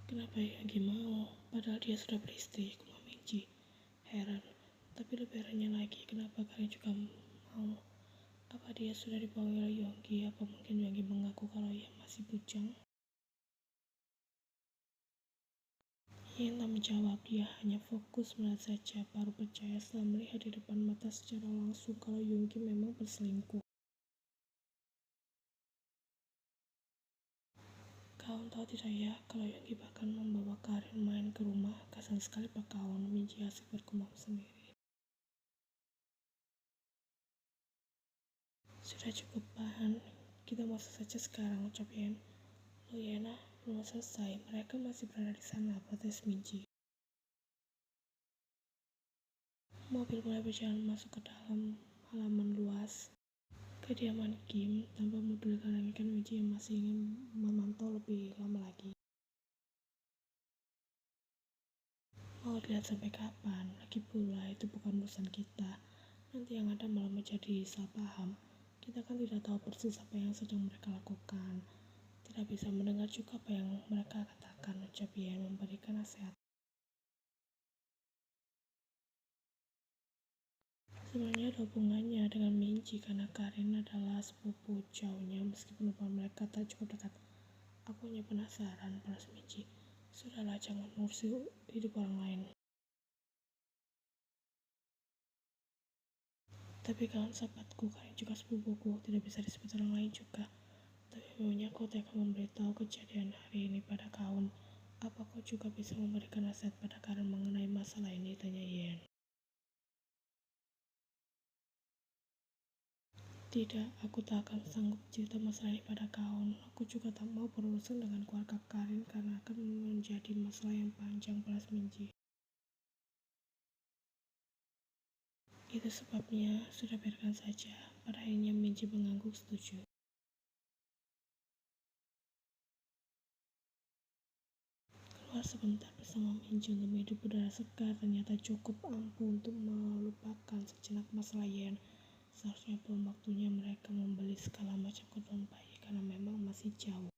Kenapa Yogi mau? Padahal dia sudah beristri, kumau Minji. Heran, tapi lebih herannya lagi, kenapa kalian juga mau? Apa dia sudah dibawa oleh Yonggi? Apa mungkin Yonggi mengaku kalau ia masih bujang? Ia tak menjawab, dia hanya fokus melihat saja, baru percaya setelah melihat di depan mata secara langsung kalau Yonggi memang berselingkuh. Kawan tahu tidak ya, kalau Yonggi bahkan membawa Karin main ke rumah, kasihan sekali Pak Kawan, Minji asik bergumam sendiri. Sudah cukup bahan, kita masuk saja sekarang, ucap Yen. Loh Yena, belum selesai, mereka masih berada di sana, protes Minji. Mobil mulai berjalan masuk ke dalam halaman luas kediaman Kim. Tanpa mobil kan Minji yang masih ingin memantau lebih lama lagi. Mau lihat sampai kapan? Lagi pula itu bukan urusan kita. Nanti yang ada malah menjadi salah paham. Kita kan tidak tahu persis apa yang sedang mereka lakukan. Tidak bisa mendengar juga apa yang mereka katakan, ucap Yen memberikan nasihat. Sebenarnya ada hubungannya dengan Minji karena Karin adalah sepupu jauhnya meskipun hubungan mereka tak cukup dekat. Aku hanya penasaran, balas Minji. Sudahlah, jangan ngurusi hidup orang lain. Tapi kawan sahabatku, Karin juga sepupuku, tidak bisa disebut orang lain juga. Tapi memangnya kau tega memberitahu kejadian hari ini pada kawan? Apa kau juga bisa memberikan nasihat pada Karin mengenai masalah ini? Tanya Yen. Tidak, aku tak akan sanggup cerita masalah ini pada kawan. Aku juga tak mau berurusan dengan keluarga Karin karena akan menjadi masalah yang panjang, balas Minji. Itu sebabnya, sudah biarkan saja. Pada akhirnya Minji mengangguk setuju. Keluar sebentar bersama Minji untuk menghirup udara segar ternyata cukup ampuh untuk melupakan sejenak masalah Yen. Seharusnya belum waktunya mereka membeli segala macam kebutuhan bayi karena memang masih jauh.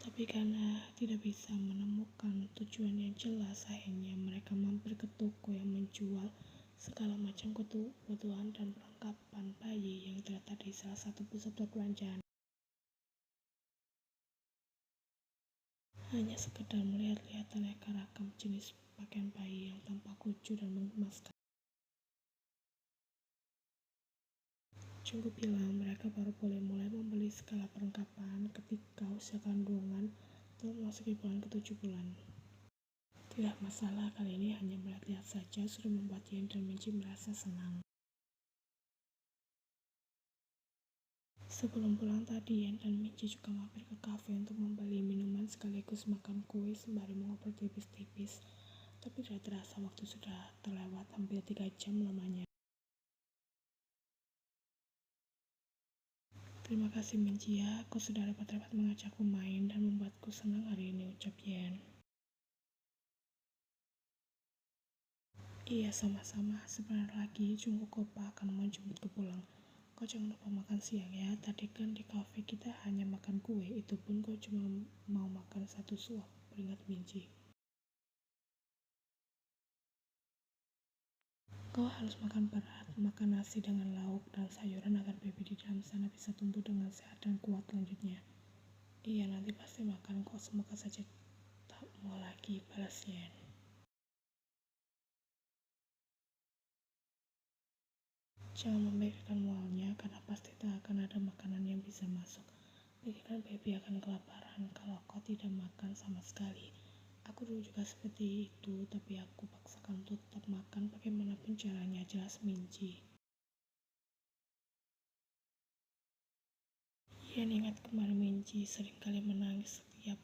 Tapi karena tidak bisa menemukan tujuan yang jelas, akhirnya mereka mampir ke toko yang menjual segala macam kebutuhan dan perlengkapan bayi yang terletak di salah satu pusat perbelanjaan. Hanya sekedar melihat-lihat aneka ragam jenis pakaian bayi yang tampak lucu dan menggemaskan. Cukup bilang mereka baru boleh mulai membeli segala perlengkapan ketika usia kandungan telah memasuki bulan ke-7 bulan. Tidak masalah, kali ini hanya melihat-lihat saja sudah membuat Yen dan Minji merasa senang. Sebelum pulang tadi, Yen dan Minji juga mampir ke kafe untuk membeli minuman sekaligus makan kue sembari mengobrol tipis-tipis. Tapi tidak terasa waktu sudah terlewat hampir 3 jam lamanya. Terima kasih Minji ya, kau sudah repot-repot mengajakku main dan membuatku senang hari ini, ucap Yen. Iya, sama-sama. Sebentar lagi Jungkook Oppa akan menjemputku pulang. Kau jangan lupa makan siang ya. Tadi kan di kafe kita hanya makan kue, itu pun kau cuma mau makan 1 suap, peringat Minji. Kau harus makan berat, makan nasi dengan lauk dan sayuran agar baby di dalam sana bisa tumbuh dengan sehat dan kuat, lanjutnya. Iya, nanti pasti makan kok, semoga saja tak mual lagi, balas Yen. Jangan memikirkan mualnya, karena pasti tak akan ada makanan yang bisa masuk. Pikirkan baby akan kelaparan kalau kau tidak makan sama sekali. Aku dulu juga seperti itu, tapi aku paksakan untuk tetap makan bagaimanapun caranya, jelas Minji. Yen ingat kemarin Minji sering kali menangis setiap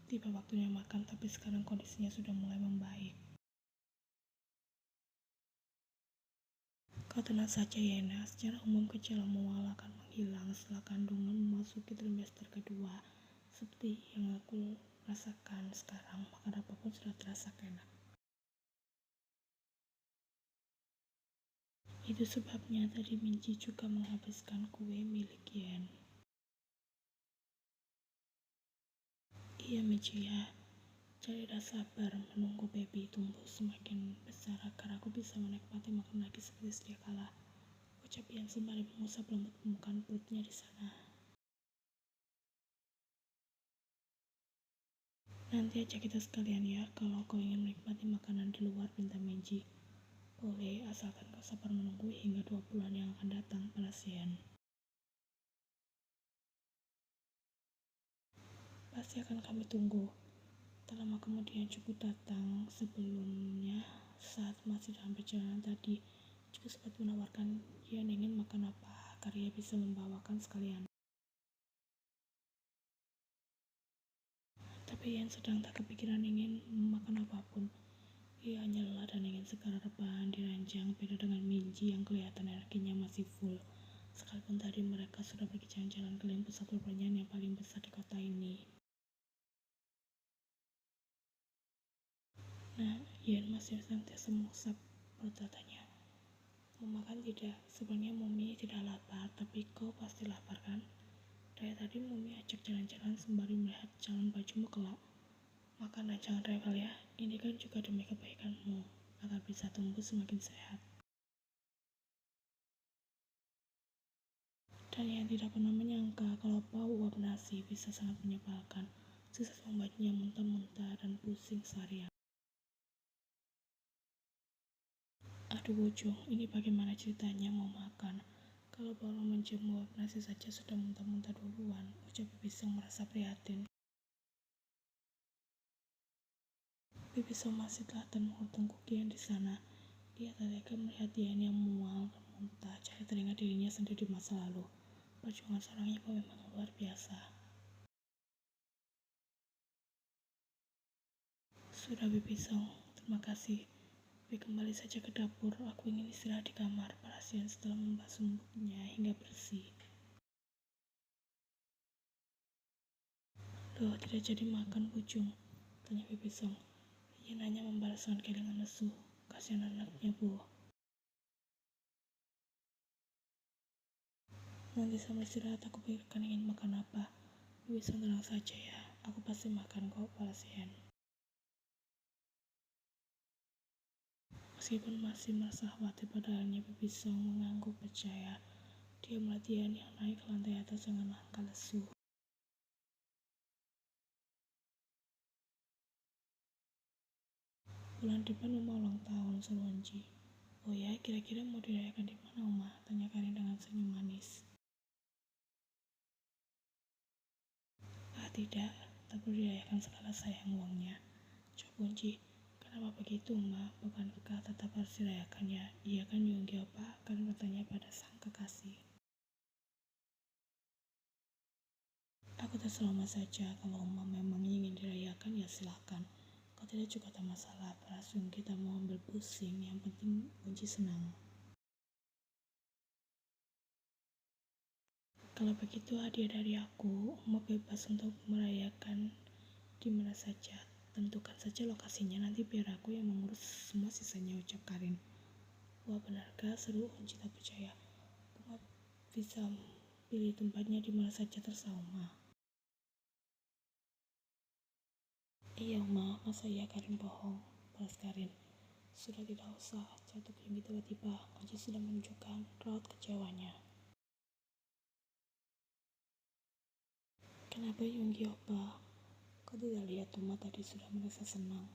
tiba waktunya makan, tapi sekarang kondisinya sudah mulai membaik. Kau tenang saja Yena, secara umum gejala mual akan menghilang setelah kandungan memasuki trimester kedua. Seperti yang aku rasakan sekarang, makan apapun sudah terasa enak. Itu sebabnya tadi Minji juga menghabiskan kue milik Yen. Iya Michi ya, jadi dah sabar menunggu baby tumbuh semakin besar agar aku bisa menikmati makan lagi seperti sedia kala. Ucap Ian sembari mengusap lembut permukaan perutnya di sana. Nanti aja kita sekalian ya, kalau kau ingin menikmati makanan di luar pinta Meiji. Boleh, asalkan kau sabar menunggu hingga 2 bulan yang akan datang, balas Ian. Pasti akan kami tunggu. Tak lama kemudian Cukup datang. Sebelumnya, saat masih dalam perjalanan tadi, Cukup sempat menawarkan Ian ingin makan apa agar ia bisa membawakan sekalian. Tapi Ian sedang tak kepikiran ingin makan apapun. Ia hanya lelah dan ingin segera rebahan di ranjang, beda dengan Minji yang kelihatan energinya masih full. Sekalipun tadi mereka sudah pergi jalan-jalan keliling pusat perbelanjaan yang paling besar di kota ini. Nah, Ian masih senantiasa mengusap perut tatanya. Mau makan tidak? Sebenarnya Mumi tidak lapar, tapi kau pasti lapar kan? Dari tadi Mumi ajak jalan-jalan sembari melihat calon bajumu kelak. Makan dan jangan rewel ya, ini kan juga demi kebaikanmu, agar bisa tumbuh semakin sehat. Dan yang tidak pernah menyangka kalau bau uap nasi bisa sangat menyebalkan, sukses membuatnya muntah-muntah dan pusing seharian. Aduh Bojong, ini bagaimana ceritanya mau makan? Kalau baru mencium uap nasi saja sudah muntah-muntah duluan, ucap Bibisong merasa prihatin. Bibisong masih telah dan mengutung Ian di sana. Dia tak tega melihat Ian yang mual dan muntah, jadi teringat dirinya sendiri di masa lalu. Perjuangan seorang ibu memang luar biasa. Sudah Bibisong, terima kasih. Tapi kembali saja ke dapur, aku ingin istirahat di kamar, balas Ian setelah membasuh mulutnya hingga bersih. Loh, tidak jadi makan Bujung? Tanya Bibisong. Ian hanya membalas dengan kelingan lesu. Kasihan anaknya, Bu. Nanti sambil istirahat aku pikirkan ingin makan apa. Bibisong tenang saja ya, aku pasti makan kok, balas Ian. Meskipun masih merasa khawatir pada halnya, Bibisong mengangguk percaya. Dia melihat Ian yang naik ke lantai atas dengan langkah lesu. Bulan depan Uma ulang tahun, seru Onji. Oh ya, kira-kira mau dirayakan di mana Uma? Tanya Karin dengan senyum manis. Ah tidak, tak perlu dirayakan segala sayang uangnya. Jawab Onji. Kenapa begitu Uma? Bukankah tetap harus dirayakan ya? Iya kan Yonggi Opa? Akan bertanya pada sang kekasih. Aku terserah Uma saja, kalau Uma memang ingin dirayakan ya silahkan. Kalau tidak juga tak masalah, Prasung kita mau ambil pusing, yang penting Onji senang. Kalau begitu hadiah dari aku, Uma bebas untuk merayakan di mana saja. Tentukan saja lokasinya, nanti biar aku yang mengurus semua sisanya, ucap Karin. Wah benarkah? Seru Onji tak percaya. Uma bisa pilih tempatnya di mana saja terserah Uma. Iya Uma, masa iya Karin bohong? Balas Karin. Sudah tidak usah, jatuh Yonggi tiba-tiba. Onji sudah menunjukkan raut kecewanya. Kenapa Yonggi Opa? Kau tidak lihat Uma tadi sudah merasa senang.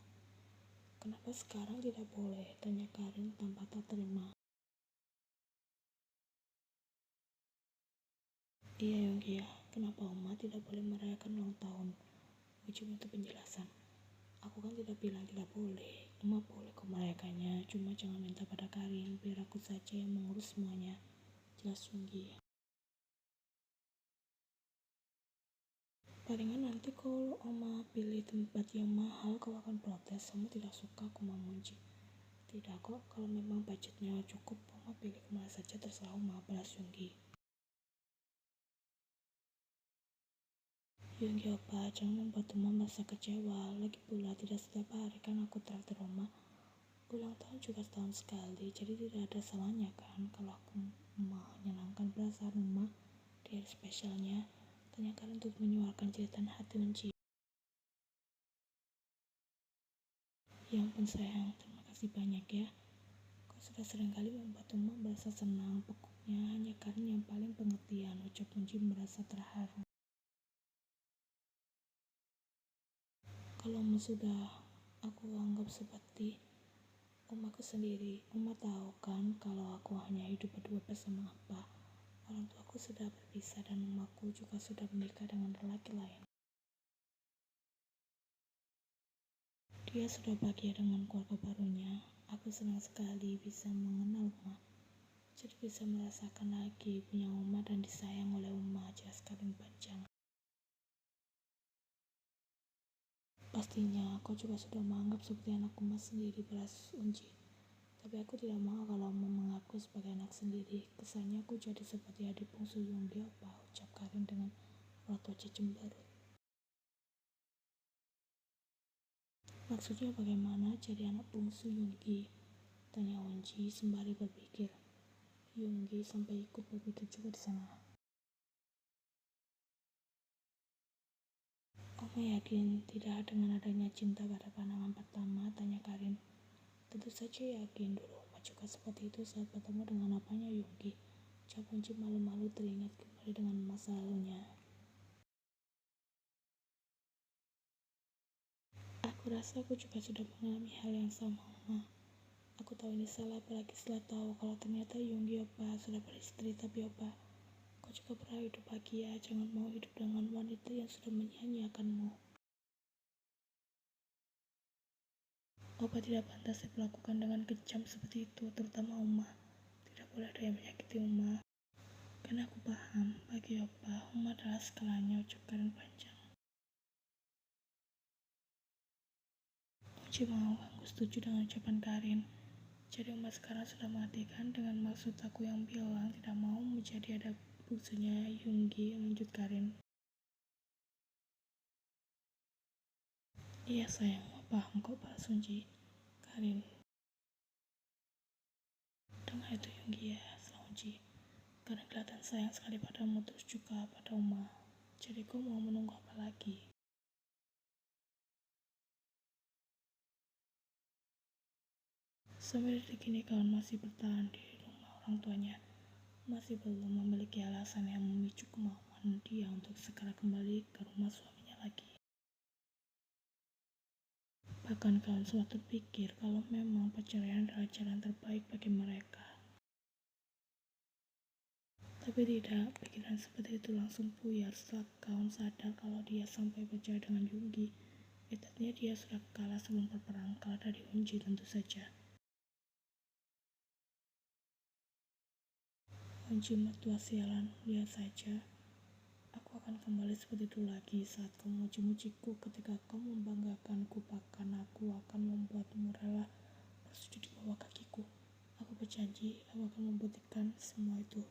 Kenapa sekarang tidak boleh? Tanya Karin tanpa tak terima. Iya Yonggi ya, kenapa Uma tidak boleh merayakan ulang tahun? Uji minta penjelasan. Aku kan tidak bilang tidak boleh. Uma boleh kok merayakannya, cuma jangan minta pada Karin, biar aku saja yang mengurus semuanya. Jelas Yonggi. Palingan nanti kalau Oma pilih tempat yang mahal, kau akan protes. Oma tidak suka aku memuji. Tidak kok, kalau memang budgetnya cukup, Oma pilih kemana saja terserah Oma, balas Yonggi. Yonggi Opa, jangan membuat Oma merasa kecewa. Lagi pula tidak setiap hari kan aku traktir Oma. Ulang tahun juga setahun sekali, jadi tidak ada salahnya kan kalau aku menyenangkan perasaan Oma di hari spesialnya. Tanya Karin untuk menyuarakan jeritan hati Onji. Ya ampun sayang, terima kasih banyak ya. Kau sudah seringkali membuat Uma merasa senang. Pokoknya hanya Karin yang paling pengertian. Ucap Unji merasa terharu. Kalau Uma sudah aku anggap seperti umaku sendiri. Uma tahu kan kalau aku hanya hidup berdua bersama Apa. Orang tuaku sudah berpisah dan umaku juga sudah menikah dengan lelaki lain. Dia sudah bahagia dengan keluarga barunya. Aku senang sekali bisa mengenal Uma. Jadi bisa merasakan lagi punya Uma dan disayang oleh Uma, jelas Karin panjang. Pastinya kau juga sudah menganggap seperti anak Uma sendiri, beras Unji. Tapi aku tidak mau kalau Uma mengaku sebagai anak sendiri. Kesannya aku jadi seperti adik bungsu Yonggi apa, ucap Karin dengan raut wajah cemberut. Maksudnya bagaimana jadi anak bungsu Yonggi? Tanya Unji sembari berpikir. Yonggi sampai ikut berpikir juga di sana. Oma yakin tidak dengan adanya cinta pada pandangan pertama? Tanya Karin. Tentu saja yakin, dulu Oma juga seperti itu saat bertemu dengan apanya Yonggi. Ucap Unji malu-malu teringat kembali dengan masa lalunya. Aku rasa aku juga sudah mengalami hal yang sama, Oma. Aku tahu ini salah, apalagi setelah tahu kalau ternyata Yonggi Opa sudah beristri. Tapi Opa, kau juga pernah hidup bahagia. Jangan mau hidup dengan wanita yang sudah menyia-nyiakanmu. Opa tidak pantas diperlakukan dengan kejam seperti itu, terutama Uma. Tidak boleh ada yang menyakiti Uma. Karena aku paham, bagi Opa, Uma adalah segalanya, ucap Karin panjang. Unji mau, aku setuju dengan ucapan Karin. Jadi Uma sekarang sudah mengertikan dengan maksud aku yang bilang tidak mau menjadi ada bungsunya Yonggi, lanjut Karin. Iya sayang, Uma paham kok, balas Unji. Karin. Dengar itu Yonggi ya, setelah Unji. Karena kelihatan sayang sekali padamu, terus juga pada Uma. Jadi kau mau menunggu apa lagi? Sampai detik ini kawan masih bertahan di rumah orang tuanya. Masih belum memiliki alasan yang memicu kemauan dia untuk segera kembali ke rumah suaminya lagi. Bahkan kawan sempat terpikir kalau memang perceraian adalah jalan terbaik bagi mereka. Tapi tidak, pikiran seperti itu langsung buyar setelah kawan sadar kalau dia sampai percaya dengan Yonggi. Artinya dia sudah kalah sebelum berperang, kalah dari Unji tentu saja. Unji mertua sialan, lihat saja. Aku akan kembali seperti itu lagi saat kau memuji-mujiku, ketika kau membanggakanku, bahkan aku akan membuatmu rela bersujud di bawah kakiku. Aku berjanji, aku akan membuktikan semua itu.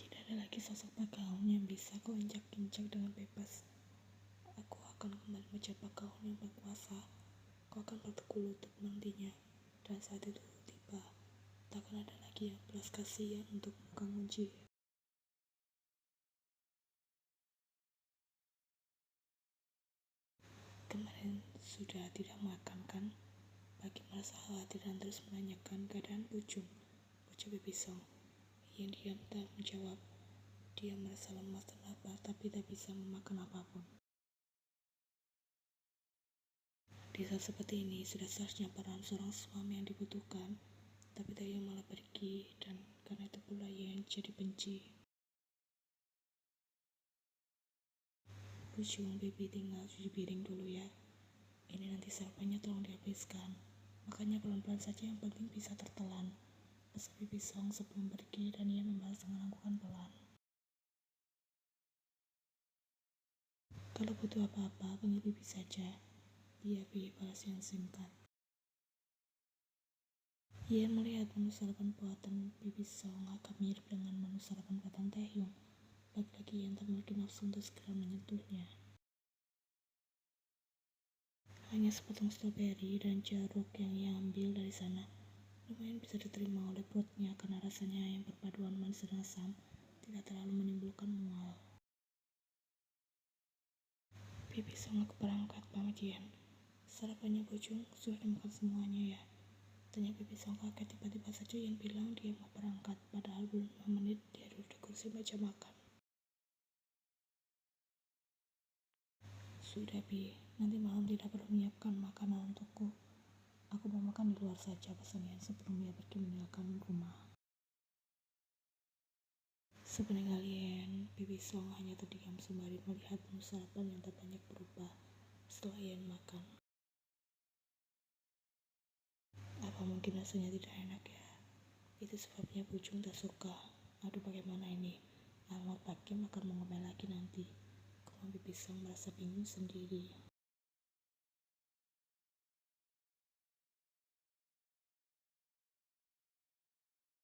Tidak ada lagi sosok pagaun yang bisa kau injak-injak dengan bebas. Aku akan kembali menjadi pagaun yang berkuasa. Kau akan bertekuk lutut menantinya. Dan saat itu tiba, takkan ada lagi yang belas kasihan untuk Kang Unji. Kemarin sudah tidak makan kan? Pagi merasa khawatir dan terus menanyakan keadaan Pucung, bocah Bibisong. Yang diam tak menjawab. Dia merasa lemas dan lapar tapi tak bisa memakan apapun. Di saat seperti ini sudah seharusnya peran seorang suami yang dibutuhkan, tapi dia malah pergi dan karena itu pula ia yang jadi benci. Pucung, baby tinggal cuci piring dulu ya. Ini nanti sarapannya tolong dihabiskan. Makanya pelan-pelan saja, yang penting bisa tertelan. Pesan Bibisong sebelum pergi dan ia membalas dengan anggukan pelan. Kalau butuh apa-apa, panggil Bibi saja. Iya, Bi, balas yang singkat. Ia melihat menu sarapan buatan Bibisong agak mirip dengan menu sarapan buatan Taehyung. Lagi-lagi yang tak memiliki nafsu untuk segera menyentuhnya. Hanya sepotong stroberi dan jeruk yang ia ambil dari sana. Lumayan bisa diterima oleh perutnya karena rasanya yang perpaduan manis dan asam tidak terlalu menimbulkan mual. Bibi Song, aku berangkat, pamit Yen. Sarapannya Bojong sudah dimakan semuanya ya? Tanya Bibi Song kaget. Tiba-tiba saja Yen bilang dia mau berangkat, padahal belum 5 menit dia duduk di kursi meja makan. Sudah Bi, nanti malam tidak perlu menyiapkan makanan untukku. Aku mau makan di luar saja, pesan Yen sebelum dia pergi meninggalkan rumah. Sepeninggal Yen, Bibi Song hanya terdiam sembari melihat menu sarapan yang tak banyak berubah setelah Yen makan. Apa mungkin rasanya tidak enak ya? Itu sebabnya Bojong tak suka. Aduh, bagaimana ini? Alamat pagi makan mau ngomel lagi nanti. Bibi Song merasa bingung sendiri.